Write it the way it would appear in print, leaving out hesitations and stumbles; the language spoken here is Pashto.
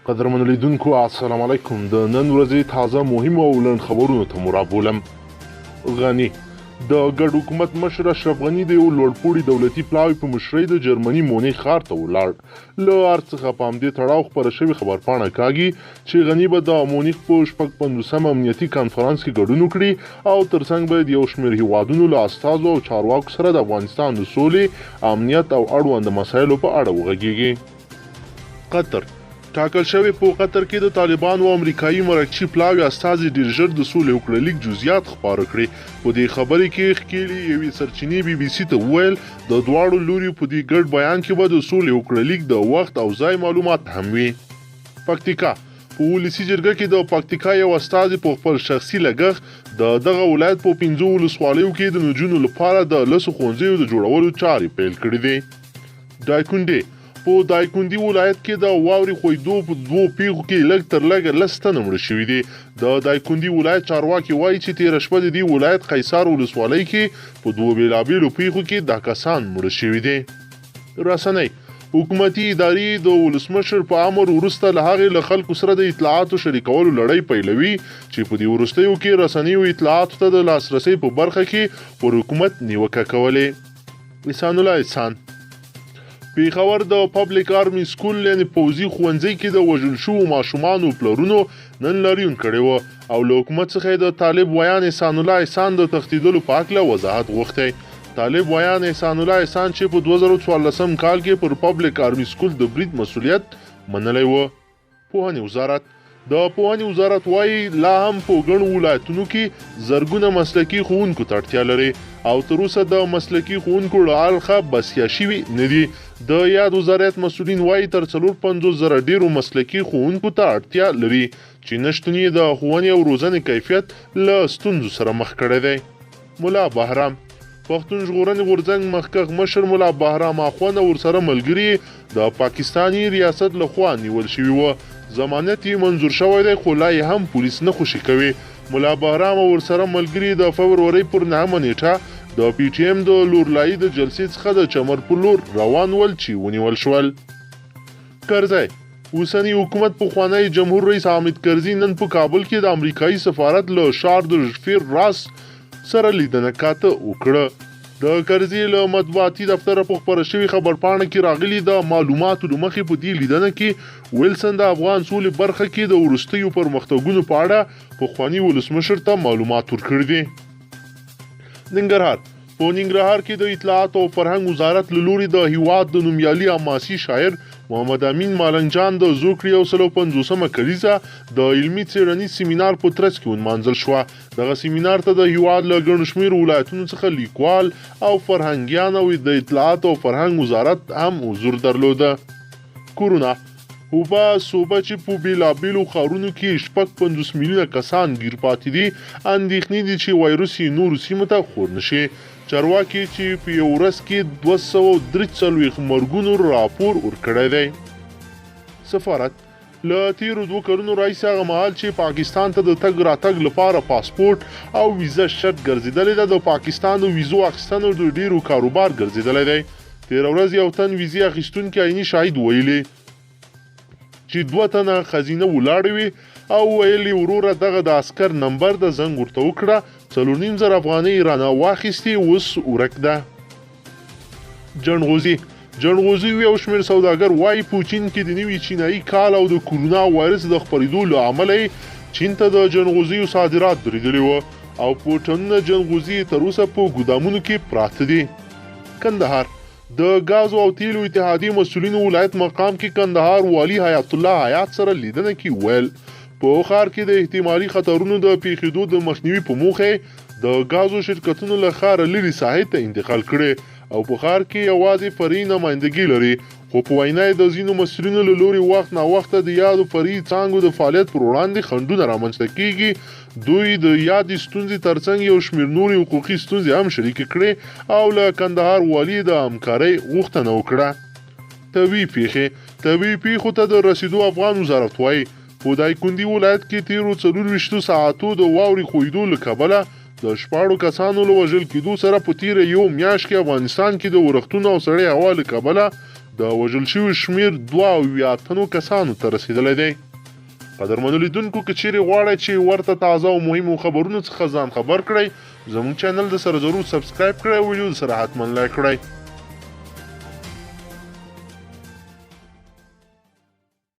قدرمن لیدونکو السلام علیکم د نن ورځې تازه مهم او لنډ خبرونو ته مرابولم. غنی د ګډ حکومت مشر اشرف غنی د یو لوړپوړي دولتي پلاوي په مشرۍ د جرمني مونیخ ښار ته ولاړ. له هر څخه په همدې تړاو خپره شوې خبرپاڼه کاږي چې غني به د مونیخ په 55 امنیتي کانفرانس کې ګډون وکړي او ترڅنګ به یو شمېر هیوادونو له استازو او چارواکو سره د افغانستان د سولې، امنیت او اړوند مسایلو په اړه وغږیږي. قطر ټاکل شوی په قطر کې د طالبانو او امریکایي مرکچي پلاوي استازي ډېر ژر د سولې وکړلیک جزئیات خپاره کړي. په دې خبرې کې ښکېلي یوې سرچینې BBC ته وویل د دواړو لوریو په دې ګډ بیان کې به د سولې وکړلیک د وخت او ځای معلومات هم وي. پکتیکا په ولسي جرګه کې د پکتیکا یو استازي په خپل شخصي لګښت د دغه ولایت په 15 ولسوالیو کې د نجونو لپاره د لسو ښوونځیو د جوړولو چارې پیل کړي دي. دایکنډي په دایکنډي ولایت کې د واورې خویدو په 2 پیښو کې لږ تر لږه 10 تنه مړه شوي دي. د دایکنډي ولایت چارواکي وایي چې تېره شپه د دې ولایت قیصار ولسوالۍ کې په 2 بېلابېلو پیښو کې دا کسان مړه شوي دي. رسنۍ حکومتي ادارې د ولسمشر په امر وروسته له هغې له خلکو سره د اطلاعاتو شریکولو لړۍ پیلوي چې په دې وروستیو کې رسنیو اطلاعاتو ته د لاسرسۍ په برخه کې پر حکومت نیوکه کولې. احسان الله احسان پیښور د پبلک آرمي سکول یعنې پوځي ښوونځي کې د وژل شوو ماشومانو پلرونو نن لاریون کړی و او له حکومت څخه د طالب ویان احسان الله احسان د تښتېدلو په هکله وضاحت غوښتی. طالب ویان احسان الله احسان چې په 2014 کال کې پر پبلک آرمي سکول د برید مسؤلیت منلی و. پوهنې وزارت د پوهنې وزارت وایي لا هم په ګڼو ولایتونو کې زرګونه مسلکي ښوونکو ته اړتیا لري او تر اوسه د مسلکي ښوونکو له اړخه بسیا شوي نه دي. د یاد وزارت مسؤلین وایي تر 450,000 ډیرو مسلکي ښوونکو ته اړتیا لري چې نشتون یې د ښوونې او روزنې کیفیت له ستونزو سره مخ کړی دی. ملا بهرام پښتون ژغورنې غورځنګ مخکښ مشر ملا بهرام اخوند ورسره ملګري د پاکستاني ریاست لخوا نیول شوي و. ضمانت یې منظور شوی دی خو لا یې هم پولیس نه خوشي کوي. ملا بهرام ورسره ملګري د فبرورۍ پر 9 نیټه د پی ټی ایم د لورلایي د جلسې څخه د چمر پر لور روان ول چې ونیول شول. کرزی اوسنی حکومت پخوانی جمهور رئیس حامد کرزي نن په کابل کې د امریکایي سفارت له شارد ژفیر راس سره لیدنه کاته وکړه. د کرزي له مطبوعاتي دفتره په خپره شوې خبرپاڼه کې راغلي د معلوماتو له مخې په دې لیدنه کې ویلسن د افغان سولې برخه کې د وروستیو پرمختګونو په اړه پخواني ولسمشر ته معلومات ورکړي دي. ننګرهار په ننګرهار کې د اطلاعات او فرهنګ وزارت له لوري د هیواد د نومیالي حماسي شاعر محمد امین مالنګجان د زوکړې 150مه کلیزه د علمي څېړنیز سیمینار په ترڅ کې ونمانځل شوه. دغه سیمینار ته د هیواد له ګڼو شمېرو ولایتونو څخه لیکوال او فرهنګیان او د اطلاعات او فرهنګ وزارت هم حضور درلوده. کورونا وبا صوبه چې په بېلابېلو ښارونو کې 50 میلیونه کسان ګیر پاتې دي اندېښنې دي چې وایرس یې نورو سیمو ته خور نشي. چارواکي چې په یو ورځ کې 243 مرګونو راپور ورکړی دی. سفارت له تیرو 2 کلونو راهیسې هغه مهال چې پاکستان ته د تګ راتګ لپاره پاسپورت او ویزه شرط ګرځېدلی ده د پاکستان د ویزو اخیستنو د ډیرو کاروبار ګرځېدلی دی. تېره ورځ یو تن ویزې اخیستونکي عیني شاهد ویلي چې 2 تنه خزینه ولاړې وي او ویلي وروره دغه د عسکر نمبر د زنګ ورته وکړه 4,500 افغانۍ رانه واخیستې اوس ورک ده. جنغوزي یو شمېر سوداګر وایي په چین کې د نوي چینایي کال او د کورونا وایرس د خپرېدو له امله چین ته د جنغوزیو صادرات درېدلي وو او په ټنونه جنغوزي تر اوسه په ګودامونو کې پراته دي. کندهار د غازو او تیلو اتحادیې مسؤلینو ولایت مقام کې کندهار والي حیات الله حیات سره لیدنه کې ویل په ښار کې د احتمالي خطرونو د پیښېدو د مخنیوي په موخه د غازو شرکتونو له ښاره لرې ساحې ته انتقال کړي او په ښار کې یوازې فرعي نمایندګي لري. خو په وینا د ځینو مسؤلینو له لوري وخت ناوخته د یادو فرعي څانګو د فعالیت پر وړاندې خنډونه رامنځته کیږي. دوی د یادې ستونزې ترڅنګ یو شمېر نورې حقوقي ستونزې هم شریکې کړې او له کندهار والي د همکارۍ غوښتنه وکړه. طبیعي پیښو ته د رسیدو افغان وزارت وایي په دایکنډي ولایت کې تیرو 24 ساعتو د واورې خویدو له کبله د 14 کسانو له وژل کېدو سره په تیره یو میاشت کې افغانستان کې د ورښتونو او سړې هوا له کبله د وژل شوي شمیر 82 کسانو ته رسیدلی دی. قدرمنو لیدونکو که چیرې غواړئ چې ورته تازه او مهمو خبرونو څخه ځان خبر کړئ زموږ چینل د سره ضرور سبسکرایب کړئ او ویډیو سره حتما لایک کړئ.